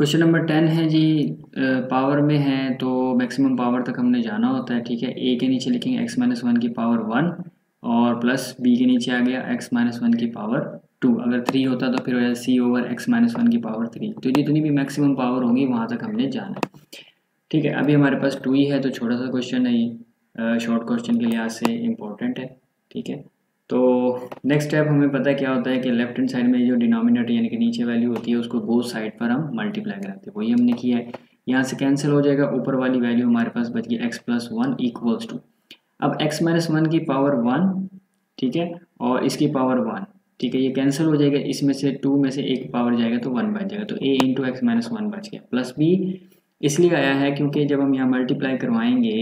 Question number 10 है जी। Power में है तो मैक्सिमम पावर तक हमने जाना होता है। ठीक है, ए के नीचे लिखेंगे x माइनस वन की पावर 1 और प्लस बी के नीचे आ गया x माइनस वन की पावर 2। अगर 3 होता तो फिर हो जाए c over x minus one की पावर 3। तो जितनी भी मैक्सिमम पावर होंगी वहाँ तक हमने जाना है। ठीक है, अभी हमारे पास 2 ही है तो छोटा सा क्वेश्चन है ये, शॉर्ट क्वेश्चन के लिहाज से इम्पोर्टेंट है। ठीक है, तो नेक्स्ट स्टेप हमें पता है क्या होता है कि लेफ्ट हैंड साइड में जो डिनोमिनेटर यानी कि नीचे वैल्यू होती है उसको बोथ साइड पर हम मल्टीप्लाई कराते हैं, वही हमने किया है। यहाँ से कैंसिल हो जाएगा, ऊपर वाली वैल्यू हमारे पास बच गई x plus one equals to, अब x माइनस वन की पावर 1, ठीक है, और इसकी पावर 1। ठीक है, ये कैंसिल हो जाएगा, इसमें से 2 में से एक पावर जाएगा तो 1 बच जाएगा, तो a into x minus one बच गया। प्लस b इसलिए आया है क्योंकि जब हम यहाँ मल्टीप्लाई करवाएंगे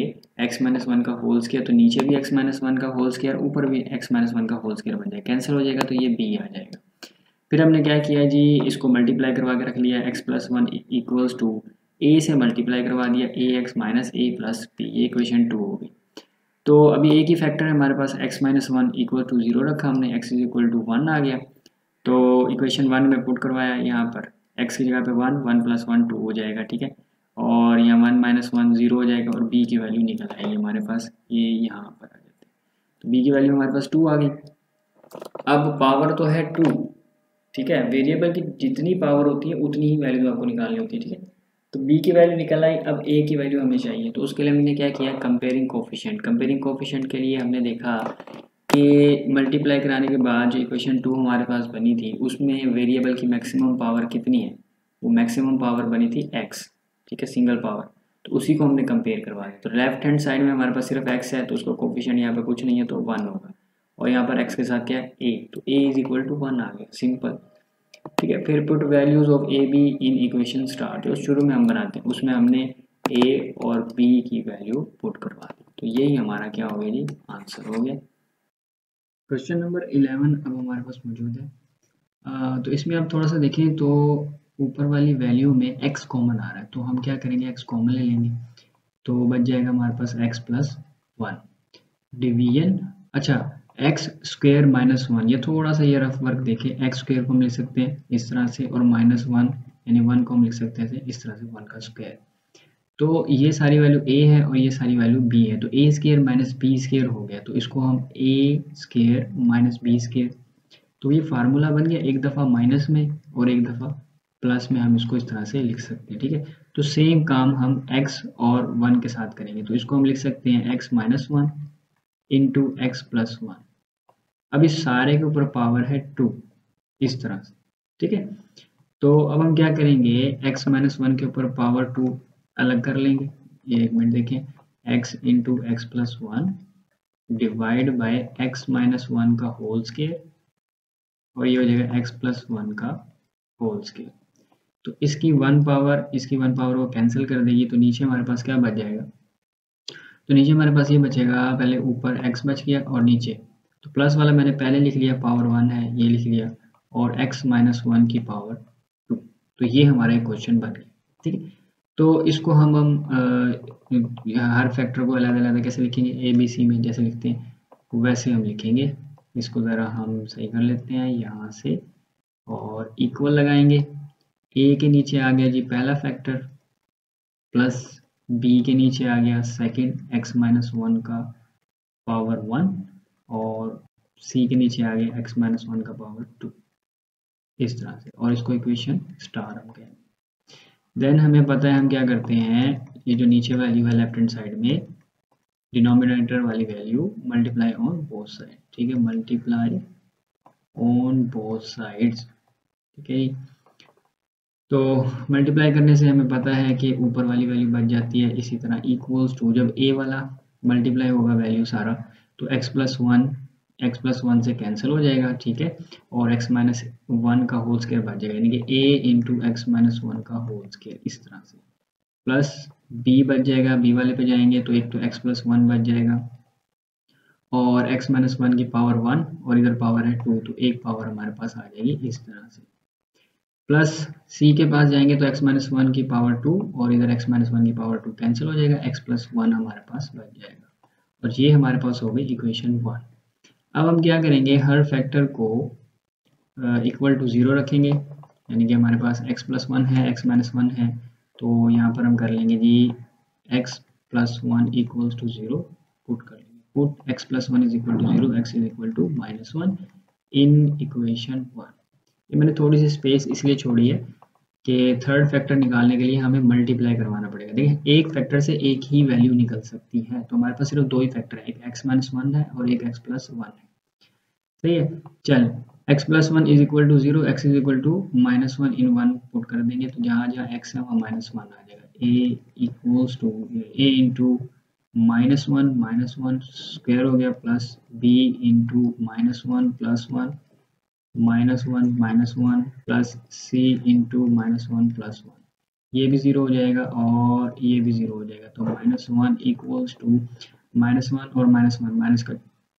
x माइनस वन का होल स्क्वायर तो नीचे भी x माइनस वन का होल स्क्वायर, ऊपर भी x माइनस वन का होल स्क्वायर बन जाएगा, कैंसिल हो जाएगा तो ये b आ जाएगा। फिर हमने क्या किया जी, इसको मल्टीप्लाई करवा के रख लिया, x plus one equals to a से मल्टीप्लाई करवा दिया a x minus a plus b, ये इक्वेशन 2 हो गई। तो अभी एक ही फैक्टर है हमारे पास, x minus one equal to 0 रखा हमने, x इज इक्वल टू 1 आ गया। तो इक्वेशन 1 में पुट करवाया, यहाँ पर x की जगह पे 1, 1 प्लस वन 2 हो जाएगा। ठीक है, और यहाँ 1 माइनस वन 0 हो जाएगा और b की वैल्यू निकल आएगी हमारे पास, ये यहाँ पर आ जाते हैं। तो b की वैल्यू हमारे पास 2 आ गई। अब पावर तो है 2, ठीक है, वेरिएबल की जितनी पावर होती है उतनी ही वैल्यू आपको निकालनी होती है। ठीक है, तो b की वैल्यू निकल आई, अब a की वैल्यू हमें चाहिए, तो उसके लिए हमने क्या किया, कंपेयरिंग कोफिशिएंट। कंपेयरिंग कोफिशिएंट के लिए हमने देखा कि मल्टीप्लाई कराने के बाद जो इक्वेशन 2 हमारे पास बनी थी उसमें वेरिएबल की मैक्सिमम पावर कितनी है, वो मैक्सिमम पावर बनी थी x। ठीक है, सिंगल पावर, तो उसी को हमने कंपेयर करवा दिया। तो लेफ्ट हैंड साइड में हमारे पास सिर्फ x है तो उसका कोफिशिएंट यहाँ पे कुछ नहीं है तो 1 होगा, और यहाँ पर x के साथ क्या है a, तो a इज इक्वल टू 1 आ गया, सिंपल। ठीक है, फिर put values of A be in equation start, जो शुरू में हम बनाते हैं उसमें हमने ए और बी की वैल्यू पुट करवा दी, तो यही हमारा क्या हो गया जी, आंसर हो गया। क्वेश्चन नंबर 11 अब हमारे पास मौजूद है। तो इसमें आप थोड़ा सा देखें तो ऊपर वाली वैल्यू में x कॉमन आ रहा है, तो हम क्या करेंगे, x कॉमन ले लेंगे, तो बच जाएगा हमारे पास x प्लस वन डिवीजन। अच्छा, एक्स स्क्वेयर माइनस वन, ये थोड़ा सा ये रफ वर्क देखें, एक्स स्क्वेयर को हम लिख सकते हैं इस तरह से, और माइनस वन यानी वन को हम लिख सकते हैं इस तरह से, वन का स्क्वायर। तो ये सारी वैल्यू a है और ये सारी वैल्यू b है, तो a square minus B square हो गया, तो इसको हम a square minus B square, तो ये फार्मूला बन गया, एक दफ़ा माइनस में और एक दफ़ा प्लस में, हम इसको इस तरह से लिख सकते हैं। ठीक है, तो सेम काम हम x और 1 के साथ करेंगे, तो इसको हम लिख सकते हैं x minus one into x plus one. अब इस सारे के ऊपर पावर है 2, इस तरह से। ठीक है, तो अब हम क्या करेंगे, x माइनस वन के ऊपर पावर 2 अलग कर लेंगे, ये एक मिनट देखें, x into x plus one divide by x minus one का होल स्क्वायर, और ये हो जाएगा x प्लस वन का होल स्क्वायर। तो इसकी वन पावर इसकी वन पावर को कैंसिल कर देगी, तो नीचे हमारे पास क्या बच जाएगा, तो नीचे हमारे पास ये बचेगा, पहले ऊपर x बच गया और नीचे, तो प्लस वाला मैंने पहले लिख लिया, पावर 1 है ये लिख लिया, और x माइनस वन की पावर 2, तो ये हमारा क्वेश्चन बन गया। ठीक है, तो इसको हम हर फैक्टर को अलग अलग कैसे लिखेंगे, ए बी सी में जैसे लिखते हैं वैसे हम लिखेंगे। इसको ज़रा हम सही कर लेते हैं यहाँ से, और इक्वल लगाएंगे, ए के नीचे आ गया जी पहला फैक्टर, प्लस बी के नीचे आ गया सेकंड एक्स माइनस वन का पावर 1, और सी के नीचे आ गया एक्स माइनस वन का पावर 2, इस तरह से, और इसको इक्वेशन स्टार हम कहें। देन हमें पता है हम क्या करते हैं, ये जो नीचे वैल्यू है लेफ्ट हैंड साइड में, डिनोमिनेटर वाली value multiply on both side. ठीक है, मल्टीप्लाई ऑन बोथ साइड्स। ठीक है, तो मल्टीप्लाई करने से हमें पता है कि ऊपर वाली वैल्यू बच जाती है, इसी तरह इक्वल्स टू, जब a वाला मल्टीप्लाई होगा वैल्यू सारा, तो x प्लस वन से कैंसिल हो जाएगा। ठीक है, और x माइनस वन का होल स्क्वायर बच जाएगा, यानी कि a into x minus one का होल स्क्वायर, इस तरह से, प्लस b बच जाएगा, b वाले पे जाएंगे तो एक तो x प्लस वन बच जाएगा, और x माइनस वन की पावर 1 और इधर पावर है 2, तो एक पावर हमारे पास आ जाएगी इस तरह से, प्लस c के पास जाएंगे तो x माइनस वन की पावर 2 और इधर x माइनस वन की पावर 2 कैंसिल हो जाएगा, x प्लस वन हमारे पास बच जाएगा, और ये हमारे पास हो गई इक्वेशन 1। अब हम क्या करेंगे, हर फैक्टर को इक्वल टू 0 रखेंगे, यानी कि हमारे पास x+1 है, x-1 है, तो यहाँ पर हम कर लेंगे जी x+1 इक्वल्स टू 0 पुट कर लेंगे, put x+1 is equal to 0, x is equal to -1 in equation 1। ये मैंने थोड़ी सी स्पेस इसलिए छोड़ी है कि थर्ड फैक्टर निकालने के लिए हमें मल्टीप्लाई करवाना पड़ेगा। देखिए एक फैक्टर से एक ही वैल्यू निकल सकती है, तो हमारे पास सिर्फ दो ही फैक्टर है, एक x-1 है और एक x+1 है। सही है, चल x+1 is equal to 0, x is equal to -1 in 1 put कर देंगे, तो जहाँ जहाँ x है वहाँ -1 आ जाएगा। a equals to a into -1 square हो गया plus b into -1 plus 1 -1 plus c into -1 plus 1, ये भी 0 हो जाएगा और ये भी 0 हो जाएगा, तो -1 इक्वल्स टू -1 और -1 माइनस का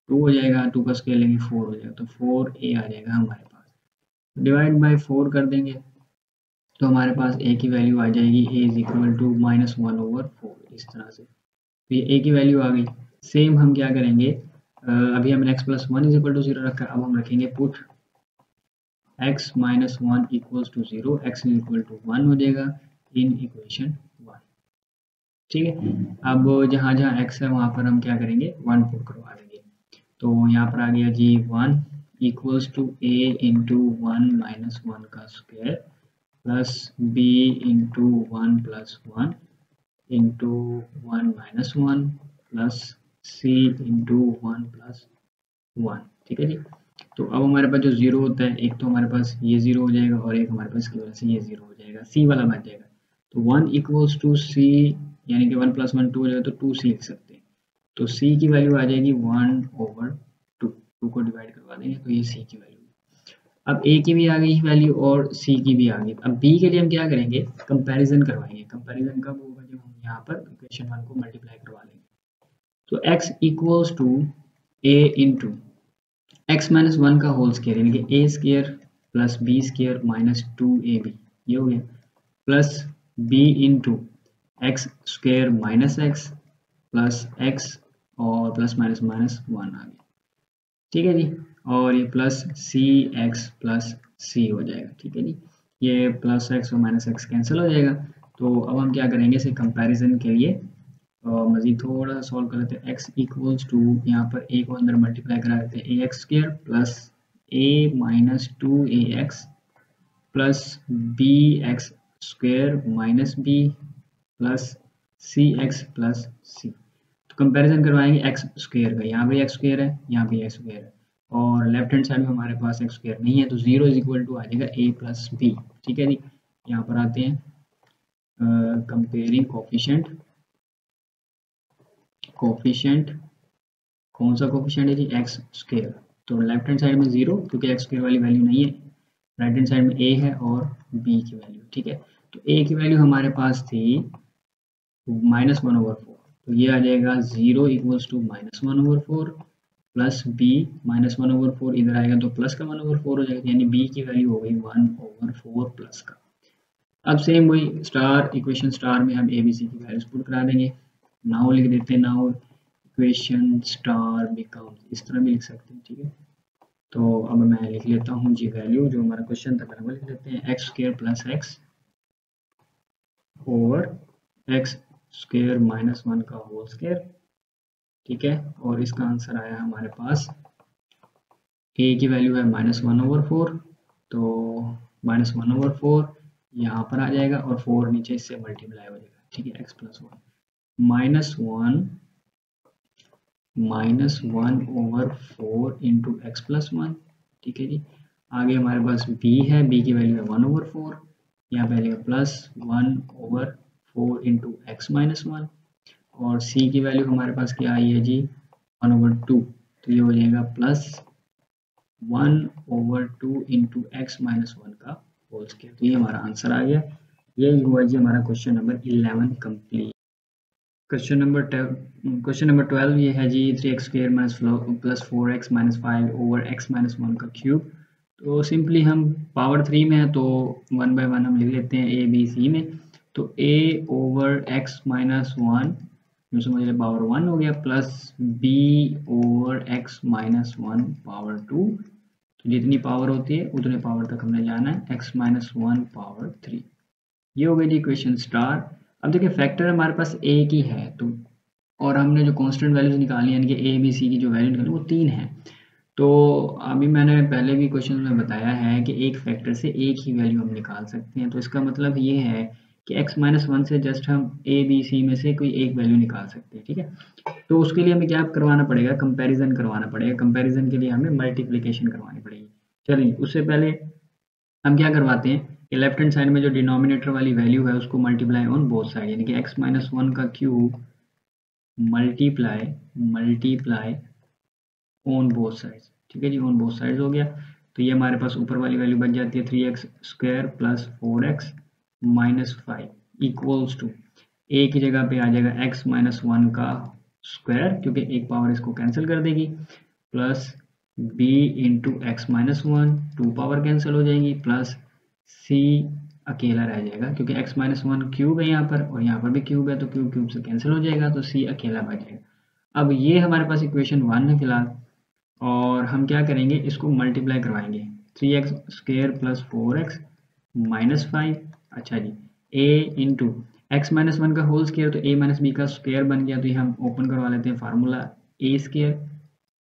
2 हो जाएगा, 2 का स्क्वायर लेंगे 4 हो जाएगा, तो 4a आ जाएगा हमारे पास। डिवाइड बाय 4 कर देंगे तो हमारे पास a की वैल्यू आ जाएगी, a इज इक्वल टू -1/4, इस तरह से। तो ये a की वैल्यू आ गई। सेम हम क्या करेंगे, अभी हमने x+1 इज इक्वल टू 0 रखा, अब हम रखेंगे put x-1 equals to 0, x is equal to 1 हो जाएगा इन इक्वेशन 1। ठीक है, अब जहाँ जहाँ x है वहाँ पर हम क्या करेंगे 1 पुट करवा देंगे, तो यहाँ पर आ गया जी 1 equals to a into 1 minus 1 का square plus b into 1 plus 1 into 1 minus 1 plus c into 1 plus 1। ठीक है जी, तो अब हमारे पास जो 0 होता है, एक तो हमारे पास ये 0 हो जाएगा और एक हमारे पास की वजह से ये 0 हो जाएगा, c वाला बच जाएगा, तो 1 इक्वल्स टू c, यानी कि 1 + 1 2 हो जाएगा, तो 2c लिख सकते हैं, तो c की वैल्यू आ जाएगी 1/2, 2 को डिवाइड करवा देंगे तो ये c की वैल्यू। अब a की भी आ गई वैल्यू और c की भी आ गई। अब b के लिए हम क्या करेंगे, कंपैरिजन करवाएंगे। कंपैरिजन कब होगा, जब हम यहाँ पर इक्वेशन 1 को मल्टीप्लाई करवा लेंगे, तो x equals to a into x-1 का होल स्क्वायर, यानी कि a square plus b square minus 2ab, ये हो गया, plus b into x square minus x plus x और प्लस माइनस माइनस 1 आ गया। ठीक है जी, और ये plus c x plus c हो जाएगा। ठीक है जी, ये प्लस एक्स और माइनस एक्स कैंसिल हो जाएगा। तो अब हम क्या करेंगे, इसे कंपैरिजन के लिए मज़ीद थोड़ा सॉल्व कर लेते हैं। x इक्वल्स टू, यहाँ पर a को अंदर मल्टीप्लाई करा देते हैं, a x square plus a minus 2ax plus b x square minus b plus c x plus c. तो कंपैरिजन करवाएंगे एक्स स्क्वायर का, यहाँ भी एक्स स्क्वायर है, यहाँ भी एक्स स्क्वायर है, और लेफ्ट हैंड साइड में हमारे पास एक्स स्क्वायर नहीं है, तो 0 इज इक्वल टू आ जाएगा a प्लस बी। ठीक है जी, यहाँ पर आते हैं कंपेयरिंग कोफिशिएंट, कौन सा कोफिशिएंट है जी, एक्स स्क्वायर, तो लेफ्ट हैंड साइड में 0 क्योंकि एक्स स्क्वायर वाली वैल्यू नहीं है, राइट हैंड साइड में a है और b की वैल्यू। ठीक है, तो a की वैल्यू हमारे पास थी -1/4, तो ये आ जाएगा 0 इक्वल्स टू -1/4 प्लस b -1/4, इधर आएगा तो प्लस का 1/4 हो जाएगा, यानी b की वैल्यू हो गई 1/4 प्लस का। अब सेम वही स्टार इक्वेशन स्टार में हम abc की वैल्यूज पुट करा देंगे। नाउ लिख देते हैं, नाउ इक्वेशन स्टार बिकम्स, इस तरह भी लिख सकते हैं। ठीक है, तो अब मैं लिख लेता हूँ जी वैल्यू, जो हमारा क्वेश्चन था वो लिख लेते हैं, x square plus x over x square minus 1 का होल स्क्वायर। ठीक है, और इसका आंसर आया हमारे पास, a की वैल्यू है -1/4, तो -1/4 यहाँ पर आ जाएगा और 4 नीचे इससे मल्टीप्लाई हो जाएगा। ठीक है, x plus 1 -1/4 into x plus 1। ठीक है जी, आगे हमारे पास b है, b की वैल्यू है 1/4, यहाँ पे आ जाएगा प्लस 1/4 इंटू एक्स माइनस 1, और c की वैल्यू हमारे पास क्या आई है जी 1/2, तो ये हो जाएगा प्लस 1/2 इंटू एक्स माइनस 1 का होल स्क्वायर। तो ये हमारा आंसर आ गया। ये हुआ जी हमारा question number 11 complete. Question number 12 ये है जी 3x² plus 4x minus 5 over x minus 1 का क्यूब। तो सिंपली हम पावर 3 में है तो 1 बाय 1 हम लिख लेते हैं a b c में, तो a ओवर x माइनस 1 जो समझ लें पावर 1 हो गया, plus b over x minus 1 power 2, तो तो जितनी पावर होती है उतने पावर तक हमने जाना है, x माइनस 1 पावर 3। ये हो गई जी इक्वेशन स्टार। अब देखिए फैक्टर हमारे पास एक ही है, तो और हमने जो कांस्टेंट वैल्यूज निकाली यानी कि ए बी सी की जो वैल्यू निकाली वो 3 है। तो अभी मैंने पहले भी क्वेश्चन में बताया है कि एक फैक्टर से एक ही वैल्यू हम निकाल सकते हैं। तो इसका मतलब ये है कि x माइनस 1 से जस्ट हम ए बी सी में से कोई एक वैल्यू निकाल सकते हैं, ठीक है। तो उसके लिए हमें क्या करवाना पड़ेगा, कंपैरिजन करवाना पड़ेगा। कंपैरिजन के लिए हमें मल्टीप्लिकेशन करवानी पड़ेगी। चलिए उससे पहले हम क्या करवाते हैं कि लेफ्ट हैंड साइड में जो डिनोमिनेटर वाली वैल्यू है उसको मल्टीप्लाई ऑन बोथ साइड, यानी कि x माइनस 1 का cube multiply on both sides, ठीक है जी, ऑन बोथ साइड्स हो गया। तो ये हमारे पास ऊपर वाली वैल्यू बन जाती है 3x square plus 4x minus 5 equals to, a की जगह पे आ जाएगा x माइनस 1 का स्क्वायर क्योंकि एक पावर इसको कैंसिल कर देगी, plus b into x minus 1, 2 power cancel हो जाएंगी, प्लस c अकेला रह जाएगा क्योंकि x माइनस 1 क्यूब है यहाँ पर और यहाँ पर भी क्यूब है, तो क्यूब क्यूब से कैंसिल हो जाएगा, तो c अकेला बच जाएगा। अब ये हमारे पास इक्वेशन 1 है फिलहाल, और हम क्या करेंगे इसको मल्टीप्लाई करवाएंगे 3x square plus 4x minus 5। अच्छा जी, a इंटू एक्स माइनस 1 का होल स्क्वायर तो a माइनस बी का स्क्वायर बन गया, तो ये हम ओपन करवा लेते हैं formula a square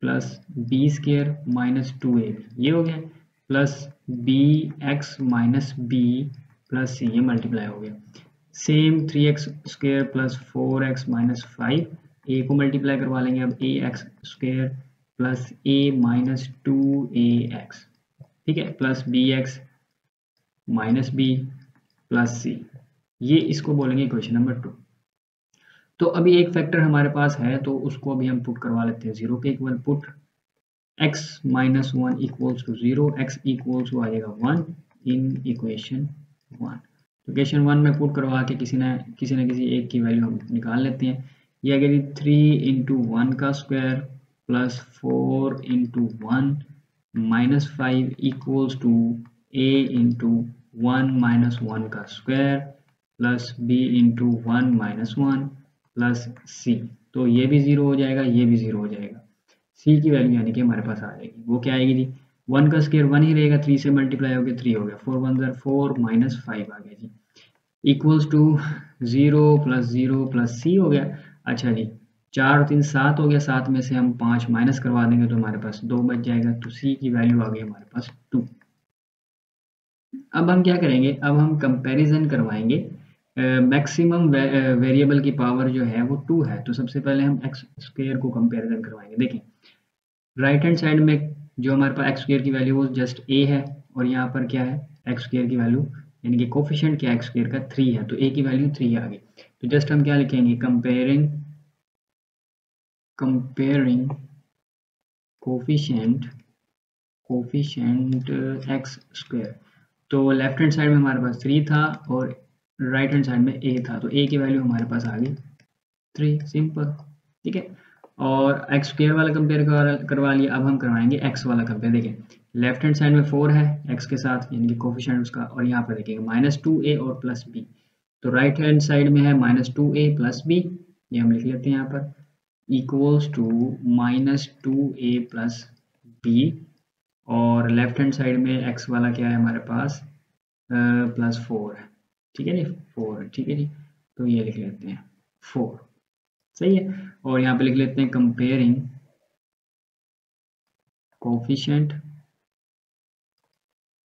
plus b square minus 2ab, ये हो गया, plus b x minus b plus c, ये मल्टीप्लाई हो गया। Same 3x square plus 4x minus 5, a को मल्टीप्लाई करवा लेंगे अब a x square plus a minus 2ax, ठीक है, plus b x minus b plus c, ये इसको बोलेंगे इक्वेशन नंबर 2। तो अभी एक फैक्टर हमारे पास है तो उसको अभी हम पुट करवा लेते हैं 0 के equal, put x minus 1 equals to 0, x equals to आ जाएगा 1 इन इक्वेशन 1। इक्वेशन 1 में पुट करवा के किसी न किसी एक की वैल्यू हम निकाल लेते हैं। ये आ गई 3 इंटू 1 का square plus 4 into 1 minus 5 equals to a into 1 minus 1 का square plus b into 1 minus 1 plus c, तो ये भी 0 हो जाएगा, ये भी 0 हो जाएगा। c की वैल्यू यानी कि हमारे पास आ जाएगी, वो क्या आएगी जी, 1 का स्क्वायर 1 ही रहेगा, 3 से मल्टीप्लाई हो गया 3 हो गया, 4 1 ज़र 4 माइनस 5 आ गया जी, equals to 0 plus 0 plus c हो गया। अच्छा जी, 4 और 3 7 हो गया, 7 में से हम 5 माइनस करवा देंगे तो हमारे पास 2 बच जाएगा, तो c की वैल्यू आ गई हमारे पास 2। अब हम क्या करेंगे, अब हम कंपैरिजन करवाएंगे। मैक्सिमम वेरिएबल की पावर जो है वो 2 है, तो सबसे पहले हम एक्स स्क्वायर को कंपैरिजन करवाएंगे। देखिए राइट हैंड साइड में जो हमारे पास एक्स स्क्वायर की वैल्यू वो जस्ट a है, और यहाँ पर क्या है एक्स स्क्वायर की वैल्यू यानी कि कोफिशिएंट क्या एक्स स्क्वायर का 3 है, तो a की वैल्यू 3 आ गई। तो जस्ट हम क्या लिखेंगे, कंपेयरिंग कोफिशिएंट एक्स स्क्वायर, तो लेफ्ट हैंड साइड में हमारे पास 3 था और राइट हैंड साइड में a था, तो a की वैल्यू हमारे पास आ गई 3, सिंपल, ठीक है। और एक्स स्क्वायर वाला कंपेयर करवा लिया, अब हम करवाएंगे एक्स वाला कंपेयर। देखिए लेफ्ट हैंड साइड में 4 है एक्स के साथ यानी कि कोफिशिएंट उसका, और यहाँ पर देखेंगे माइनस 2a और प्लस b, तो राइट हैंड साइड में है माइनस 2a प्लस b, ये हम लिख लेते हैं यहाँ पर, equals to minus 2a plus b, और लेफ्ट हैंड साइड में x वाला क्या है हमारे पास प्लस 4 है, ठीक है जी, 4 है, ठीक है जी, तो ये लिख लेते हैं 4, सही है। और यहाँ पे लिख लेते हैं कंपेयरिंग कोफिशिएंट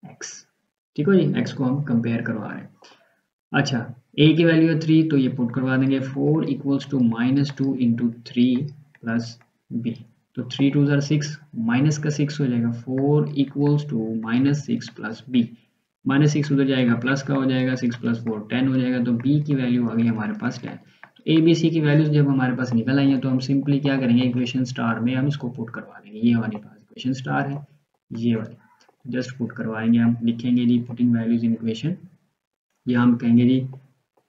x, ठीक है जी, x को हम कंपेयर करवा रहे हैं। अच्छा a की वैल्यू है 3, तो ये पुट करवा देंगे 4 equals to minus 2 into 3 plus b, तो 3 2 ज़र 6 माइनस का 6 हो जाएगा, 4 equals to minus 6 plus b, minus 6 उधर जाएगा प्लस का हो जाएगा, 6 प्लस 4 10 हो जाएगा, तो b की वैल्यू आ गई हमारे पास 10। ए बी सी की वैल्यूज जब हमारे पास निकल आई हैं तो हम सिंपली क्या करेंगे, इक्वेशन स्टार में हम इसको पुट करवा देंगे, ये हमारे पास इक्वेशन स्टार है, ये वाली जस्ट पुट करवाएंगे, हम लिखेंगे जी पुटिंग वैल्यूज इन इक्वेशन, या हम कहेंगे जी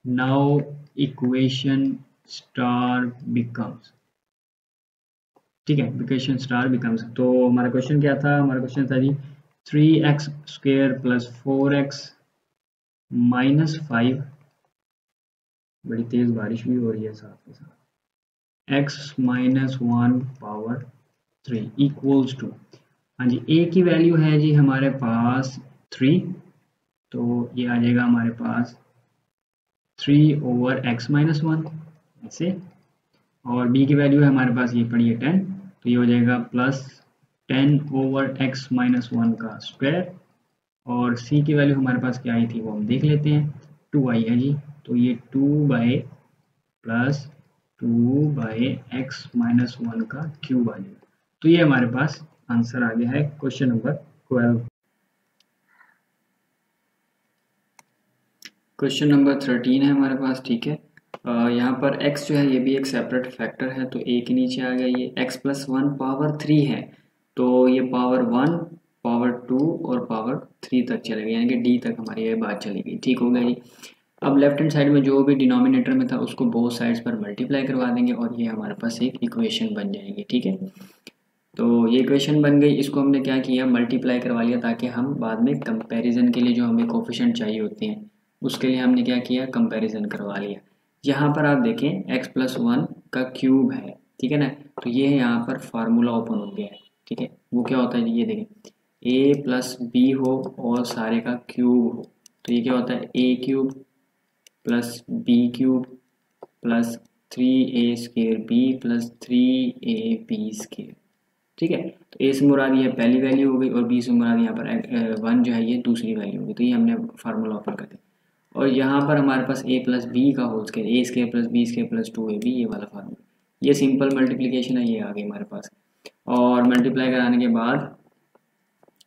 नाउ इक्वेशन स्टार बिकम्स, ठीक है, इक्वेशन स्टार बिकम्स, तो हमारा क्वेश्चन क्या था, हमारा क्वेश्चन था जी 3x square plus 4x minus 5, बड़ी तेज बारिश भी हो रही है साथ के साथ, x minus 1 power 3 equals to, हाँ जी, ए की वैल्यू है जी हमारे पास 3, तो ये आ जाएगा हमारे पास 3/x-1 ऐसे। और बी की वैल्यू है हमारे पास ये पड़ी है 10, तो ये हो जाएगा +10/x-1 का स्क्वायर। और सी की वैल्यू हमारे पास क्या आई थी वो हम देख लेते हैं, 2 आई है जी, तो ये 2/+2/x-1 का क्यूब आ जाएगा। तो ये हमारे पास आंसर आ गया है क्वेश्चन नंबर 12। क्वेश्चन नंबर 13 है हमारे पास, ठीक है। यहाँ पर x जो है ये भी एक सेपरेट फैक्टर है, तो a के नीचे आ गया, ये x+1 पावर 3 है, तो ये पावर 1 पावर 2 और पावर 3 तक चलेगा, यानी कि d तक हमारी ये बात चलेगी। ठीक हो गया जी। अब लेफ्ट हैंड साइड में जो भी डिनोमिनेटर में था उसको बोथ साइड्स पर मल्टीप्लाई करवा देंगे और ये हमारे पास एक इक्वेशन बन जाएगी। ठीक है, तो ये इक्वेशन बन गई, इसको हमने क्या किया, मल्टीप्लाई करवा लिया ताकि हम बाद में कंपैरिजन के लिए जो हमें कोफिशिएंट चाहिए होते हैं उसके लिए हमने क्या किया, कंपैरिजन करवा लिया। यहाँ पर आप देखें x+1 का क्यूब है, ठीक है ना, तो ये यहाँ पर फार्मूला ओपन हो गया है। ठीक है, वो क्या होता है, ये देखें a+b हो और सारे का क्यूब हो, तो ये क्या होता है a³ + b³ +3a² b +3ab²। ठीक है, तो ए से मुराद ये पहली वैल्यू हो गई और बी से मुराद यहाँ पर 1 जो है ये दूसरी वैल्यू होगी, तो ये हमने फार्मूला ओपन कर दिया। और यहाँ पर हमारे पास a+b का whole square, a² + b² + 2ab, ये वाला फार्मूला, ये सिंपल मल्टीप्लिकेशन है, ये आ गई हमारे पास। और मल्टीप्लाई कराने के बाद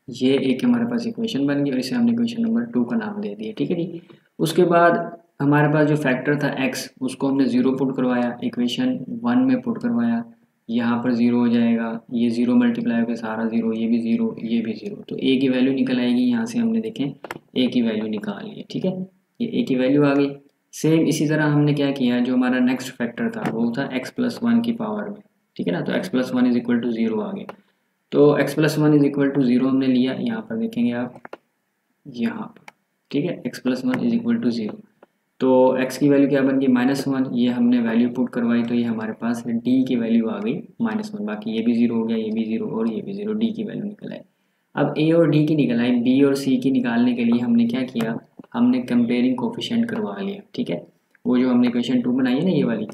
ये एक हमारे पास इक्वेशन बन गई और इसे हमने इक्वेशन नंबर 2 का नाम दे दिया। ठीक है जी। उसके बाद हमारे पास जो फैक्टर था x, उसको हमने 0 पुट करवाया, इक्वेशन 1 में पुट करवाया, यहाँ पर 0 हो जाएगा, ये 0 मल्टीप्लाई होकर सारा 0, ये भी 0, ये भी 0, तो a की वैल्यू निकल आएगी। यहाँ से हमने देखें a की वैल्यू निकाल ली है। ठीक है, ये a की वैल्यू आ गई। सेम इसी तरह हमने क्या किया, जो हमारा नेक्स्ट फैक्टर था वो था x+1 की पावर में। ठीक है ना, तो x+1 = 0 आ गया, तो x+1 = 0 हमने लिया। यहाँ पर देखेंगे आप, यहाँ पर, ठीक है, x+1 = 0, तो x की वैल्यू क्या बन गई, -1, ये हमने वैल्यू पुट करवाई, तो ये हमारे पास d की वैल्यू आ गई -1, बाकी ये भी 0 हो गया, ये भी 0 और ये भी 0, d की वैल्यू निकल आई। अब a और d की निकल आई, b और c की निकालने के लिए हमने क्या किया, हमने कंपेयरिंग कोफिशिएंट करवा लिया। ठीक है, वो जो हमने इक्वेशन 2 बनाई है ना ये वाली,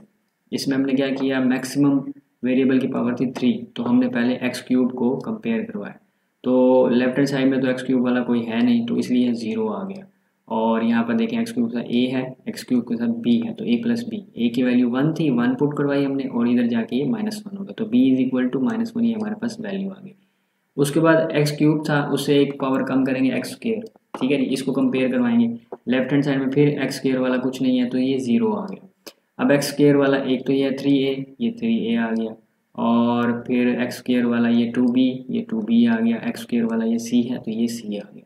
इसमें हमने क्या किया, मैक्सिमम वेरिएबल की पावर थी 3, तो हमने पहले x³ को कंपेयर करवाया, तो लेफ्ट हैंड साइड में तो x³ वाला कोई है नहीं, तो इसलिए 0 आ गया। और यहाँ पर देखें x³ के साथ a है, x³ के साथ b है, तो a+b, a की वैल्यू 1 थी, 1 पुट करवाई हमने और इधर जाके ये -1 हो गया, तो b = -1, ये हमारे पास वैल्यू आ गई। उसके बाद x³ था, उससे एक पावर कम करेंगे x², ठीक है, इसको कंपेयर करवाएंगे, लेफ्ट हैंड साइड में फिर x² वाला कुछ नहीं है, तो ये 0 आ गया। अब x² वाला एक तो ये 3a, ये 3a आ गया, और फिर x² वाला ये 2b, ये 2b आ गया, x² वाला ये c है, तो ये c आ गया।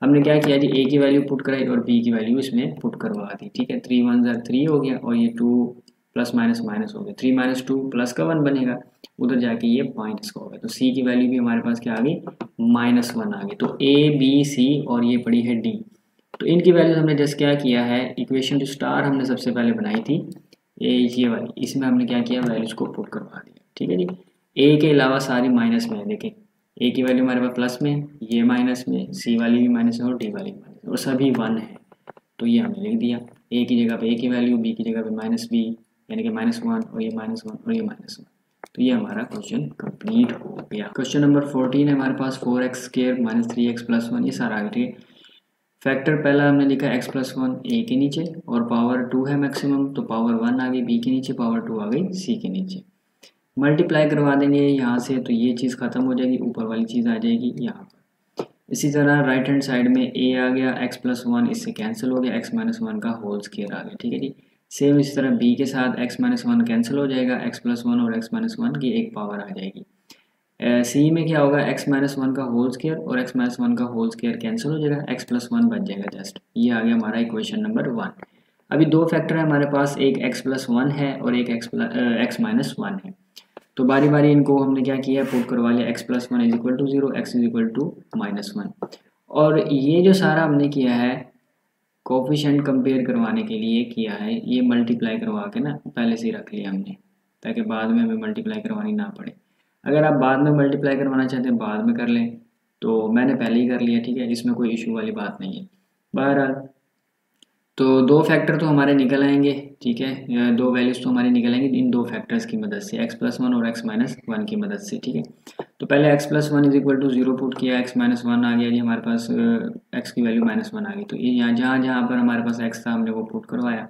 हमने क्या किया जी, a की वैल्यू पुट कराई और b की वैल्यू इसमें पुट करवा दी। ठीक है, 3 1 ज़ा 3 हो गया और ये 2 प्लस माइनस माइनस हो गया, 3 - 2 प्लस का 1 बनेगा, उधर जाके ये माइनस का हो गया, तो c की वैल्यू भी हमारे पास क्या आ गई, -1 आ गई। तो a b c और ये पड़ी है d, तो इनकी वैल्यू हमने जस्ट क्या किया है, इक्वेशन जो स्टार हमने सबसे पहले बनाई थी ये वाली, इसमें हमने क्या किया, वैल्यूज को पुट करवा दिया। ठीक है जी, a के अलावा सारी माइनस में है, देखें a की वैल्यू हमारे पास प्लस में, ये माइनस में, c वाली भी माइनस में और d वाली भी माइनस में, और सभी 1 है, तो ये हमने लिख दिया। a की जगह पे a की वैल्यू, b की जगह पे -b, यानी कि -1 और ये -1 और ये -1, तो ये हमारा क्वेश्चन कंप्लीट हो गया। क्वेश्चन नंबर 14 है हमारे पास, 4x² - 3x+1, ये सारा आ गया। ठीक है, फैक्टर पहला हमने लिखा x+1 a के नीचे और पावर 2 है मैक्सिमम, तो पावर 1 आ गई b के नीचे, पावर 2 आ गई c के नीचे। मल्टीप्लाई करवा देंगे यहाँ से, तो ये चीज़ खत्म हो जाएगी, ऊपर वाली चीज़ आ जाएगी यहाँ पर। इसी तरह राइट हैंड साइड में a आ गया, x+1 इससे कैंसिल हो गया, x-1 का होल स्क्वायर आ गया। ठीक है जी, सेम इसी तरह b के साथ x-1 कैंसिल हो जाएगा, x+1 और x-1 की एक पावर आ जाएगी। सी में क्या होगा, x-1 का होल स्क्वायर और x-1 का होल स्क्वायर कैंसिल हो जाएगा, x+1 बच जाएगा जस्ट। ये आ गया हमारा इक्वेशन नंबर 1। अभी दो फैक्टर है हमारे पास, एक x+1 है और एक x-1 है, तो बारी बारी इनको हमने क्या किया, पुट करवा लिया, x+1 = 0, x = -1। और ये जो सारा हमने किया है कोफिशिएंट कंपेयर करवाने के लिए किया है, ये मल्टीप्लाई करवा के ना पहले से ही रख लिया हमने, ताकि बाद में हमें मल्टीप्लाई करवानी ना पड़े। अगर आप बाद में मल्टीप्लाई करवाना चाहते हैं बाद में कर लें, तो मैंने पहले ही कर लिया, ठीक है, इसमें कोई इशू वाली बात नहीं है। बहरहाल तो दो फैक्टर तो हमारे निकल आएंगे, ठीक है, दो वैल्यूज तो हमारे निकल आएंगे इन दो फैक्टर्स की मदद से, x+1 और x-1 की मदद से, ठीक है। तो पहले x+1 is equal to 0 put किया, x-1 आ गया जी हमारे पास, x की वैल्यू -1 आ गई। तो ये यहाँ जहाँ पर हमारे पास x था हमने वो पुट करवाया,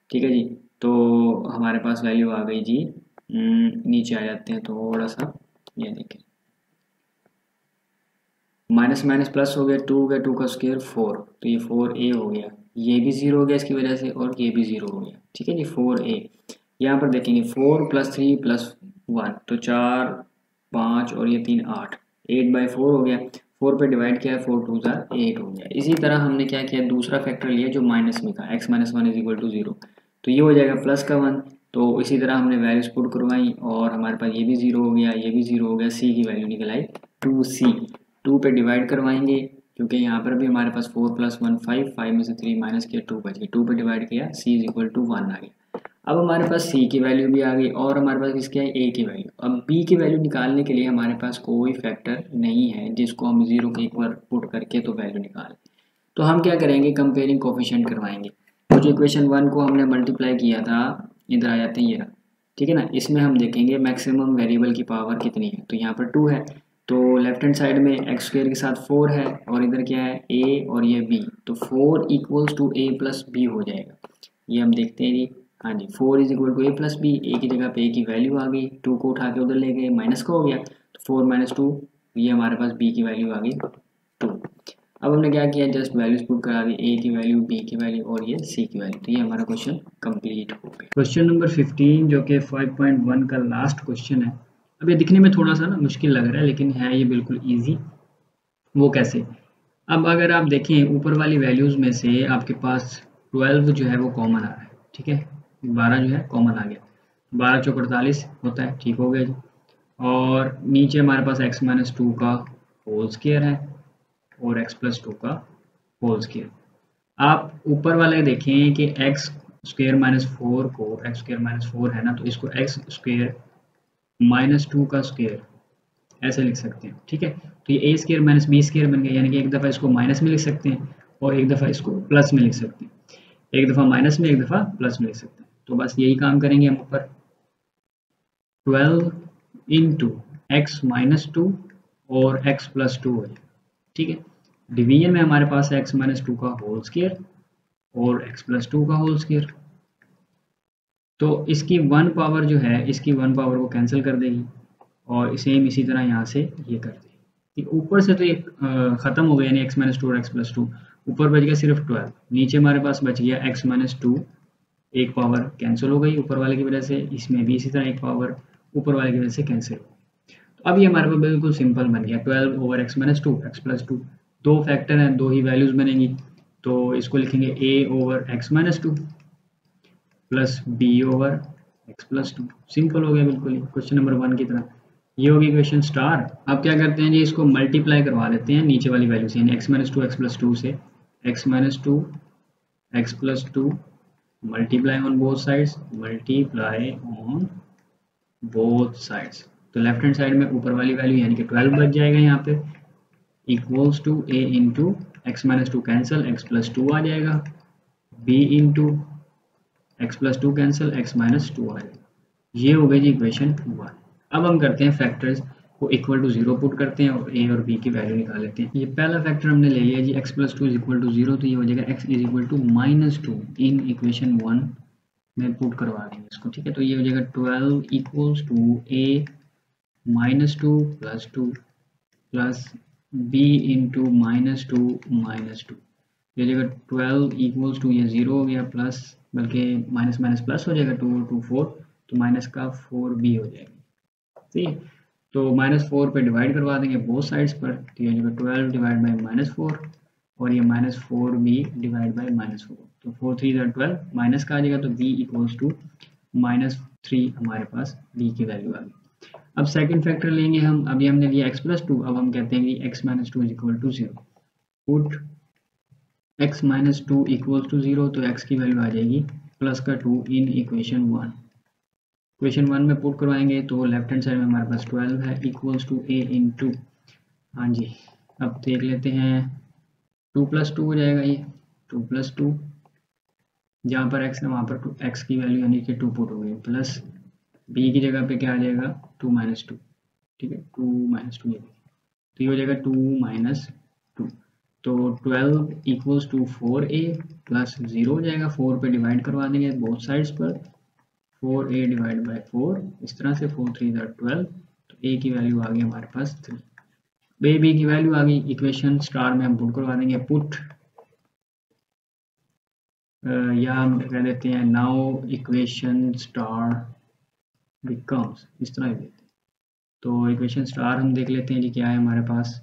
ठीक है जी। तो हमारे पास वैल्यू आ गई जी, नीचे आ जाते हैं थोड़ा सा, ये देखें माइनस माइनस प्लस हो गया, 2 हो गया, 2 का स्क्वायर 4, तो ये 4a हो गया, ये भी 0 हो गया इसकी वजह से, और ये भी 0 हो गया, ठीक है जी 4a। यहाँ पर देखेंगे 4 + 3 + 1, तो 4 5 और ये 3 8, 8/4 हो गया, 4 पे डिवाइड किया है, 4 2 8 हो गया। इसी तरह हमने क्या किया, दूसरा फैक्टर लिया जो माइनस में था, x-1 = 0, तो ये हो जाएगा प्लस का 1। तो इसी तरह हमने वैल्यूज पुट करवाई और हमारे पास ये भी 0 हो गया, ये भी 0 हो गया, c की वैल्यू निकल आई 2c। 2 पे डिवाइड करवाएंगे क्योंकि यहाँ पर भी हमारे पास 4 + 1 5, 5 में से 3 माइनस किया 2 बच गया, 2 पे डिवाइड किया, c = 1 आ गया। अब हमारे पास c की वैल्यू भी आ गई और हमारे पास किसकी है, a की वैल्यू। अब b की वैल्यू निकालने के लिए हमारे पास कोई फैक्टर नहीं है जिसको हम 0 के ऊपर पुट करके तो वैल्यू निकालें। तो हम क्या करेंगे, कंपेयरिंग कोफिशिएंट करवाएंगे। तो जो इक्वेशन 1 को हमने मल्टीप्लाई किया था, इधर आ जाते हैं ये रहा, ठीक है ना। इसमें हम देखेंगे मैक्सिमम वेरिएबल की पावर कितनी है, तो यहाँ पर 2 है, तो लेफ्ट हैंड साइड में x² के साथ 4 है और इधर क्या है a और ये b, तो 4 = a + b हो जाएगा। ये हम देखते हैं जी, हाँ जी 4 = a + b, a की जगह पे a की वैल्यू आ गई, 2 को उठा के उधर ले गए, माइनस का हो गया, तो 4 - 2, ये हमारे पास b की वैल्यू आ गई 2। अब हमने क्या किया, जस्ट वैल्यूज पुट करा दी, a की वैल्यू, b की वैल्यू और ये c की वैल्यू, तो ये हमारा क्वेश्चन कंप्लीट हो गया। क्वेश्चन नंबर 15 जो कि 5.1 का लास्ट क्वेश्चन है। अब ये दिखने में थोड़ा सा ना मुश्किल लग रहा है लेकिन है ये बिल्कुल इजी। वो कैसे, अब अगर आप देखें ऊपर वाली वैल्यूज में से आपके पास 12 जो है वो कॉमन आ रहा है, ठीक है, 12 जो है कॉमन आ गया, 12 चौक 48 होता है, ठीक हो गया जी। और नीचे हमारे पास x-2 का होल स्क्वायर है और x+2 का होल स्क्वायर। आप ऊपर वाले देखें कि x² - 4 को, x² - 4 है ना, तो इसको x² - 2 का स्क्वायर ऐसे लिख सकते हैं, ठीक है। तो ये a² - b² बन गया, यानी कि एक दफ़ा इसको माइनस में लिख सकते हैं और एक दफ़ा इसको प्लस में लिख सकते हैं, एक दफ़ा माइनस में एक दफ़ा प्लस में लिख सकते हैं। तो बस यही काम करेंगे हम ऊपर, 12 × x-2 और x+2 है, ठीक है। डिवीजन में हमारे पास है x-2 का होल स्क्वायर और x+2 का होल स्क्वायर, तो इसकी 1 पावर जो है, इसकी 1 पावर को कैंसिल कर देगी और सेम इसी तरह यहाँ से ये कर देगी। ऊपर से तो ये ख़त्म हो गया, यानी x-2 और x+2, ऊपर बच गया सिर्फ 12, नीचे हमारे पास बच गया x-2, एक पावर कैंसिल हो गई ऊपर वाले की वजह से, इसमें भी इसी तरह एक पावर ऊपर वाले की वजह से कैंसिल हो। तो अब ये हमारे पास बिल्कुल सिंपल बन गया, 12/x-2 x+2, दो फैक्टर हैं, दो ही वैल्यूज बनेंगी, तो इसको लिखेंगे a/x-2 प्लस b/x+2, सिंपल हो गया बिल्कुल ही क्वेश्चन नंबर 1 की तरह। ये होगी क्वेश्चन स्टार। अब क्या करते हैं जी, इसको मल्टीप्लाई करवा लेते हैं नीचे वाली वैल्यू से, यानी x-2 x+2 से, x-2 x+2 multiply on both sides, multiply on both sides. तो लेफ्ट हैंड साइड में ऊपर वाली वैल्यू यानी कि 12 बच जाएगा यहाँ पे, equals to a into x-2 cancel, x+2 आ जाएगा, b into x+2 cancel, x-2 आ जाएगा। ये हो गई जी इक्वेशन 1। अब हम करते हैं फैक्टर्स को इक्वल टू 0 पुट करते हैं और a और b की वैल्यू निकाल लेते हैं। ये पहला फैक्टर हमने ले लिया जी, x+2 = 0, तो ये हो जाएगा x = -2 इन इक्वेशन 1 में पुट करवा देंगे इसको, ठीक है। तो ये हो जाएगा 12 = a -2 + 2 प्लस b इंटू -2 ये जगह 12 = ये 0 हो गया, प्लस बल्कि माइनस माइनस प्लस हो जाएगा, 2 2 4, तो माइनस का 4b हो जाएगा, ठीक है। तो -4 पे डिवाइड करवा देंगे बोथ साइड्स पर, तो ये जगह 12 / -4 और ये -4b / -4, तो 4 3 12, माइनस का आ जाएगा, तो b = -3 हमारे पास b की वैल्यू आ गई। अब सेकंड फैक्टर लेंगे हम, अभी हमने लिया x+2, अब हम कहते हैं कि x-2 = 0, पुट x-2 = 0, तो x की वैल्यू आ जाएगी +2 इन इक्वेशन 1, इक्वेशन 1 में पुट करवाएंगे तो लेफ्ट हैंड साइड में हमारे पास 12 है इक्वल्स टू ए इंटू, हाँ जी, अब देख लेते हैं 2 + 2 हो जाएगा ये 2 + 2, जहाँ पर x है वहाँ पर x की वैल्यू यानी कि 2 पुट हो गई, प्लस b की जगह पे क्या आ जाएगा 2 - 2, ठीक है 2 - 2 तो ये हो जाएगा 2 - 2, तो 12 इक्वल्स टू 4a प्लस 0 हो जाएगा, 4 पे डिवाइड करवा देंगे बोथ साइड्स पर, 4a डिवाइड बाई 4, इस तरह से 4 3 12, तो a की वैल्यू आ गई हमारे पास 3, b की वैल्यू आ गई, इक्वेशन स्टार में हम पुट करवा देंगे पुट, या हम कह देते हैं नाउ इक्वेशन स्टार बिकम्स, इस तरह देते हैं। तो इक्वेशन स्टार हम देख लेते हैं जी क्या है हमारे पास,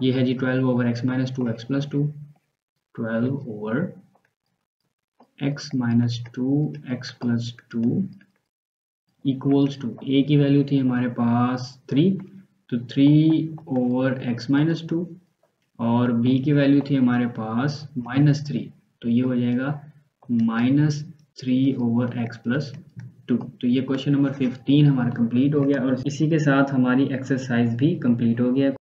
ये है जी 12 over x - 2 x + 2, 12 over x - 2 x + 2 equals to, a की वैल्यू थी हमारे पास 3, तो 3 ओवर x - 2 और b की वैल्यू थी हमारे पास -3, तो ये हो जाएगा -3 ओवर x + 2। तो ये क्वेश्चन नंबर 15 हमारा कंप्लीट हो गया और इसी के साथ हमारी एक्सरसाइज भी कंप्लीट हो गया।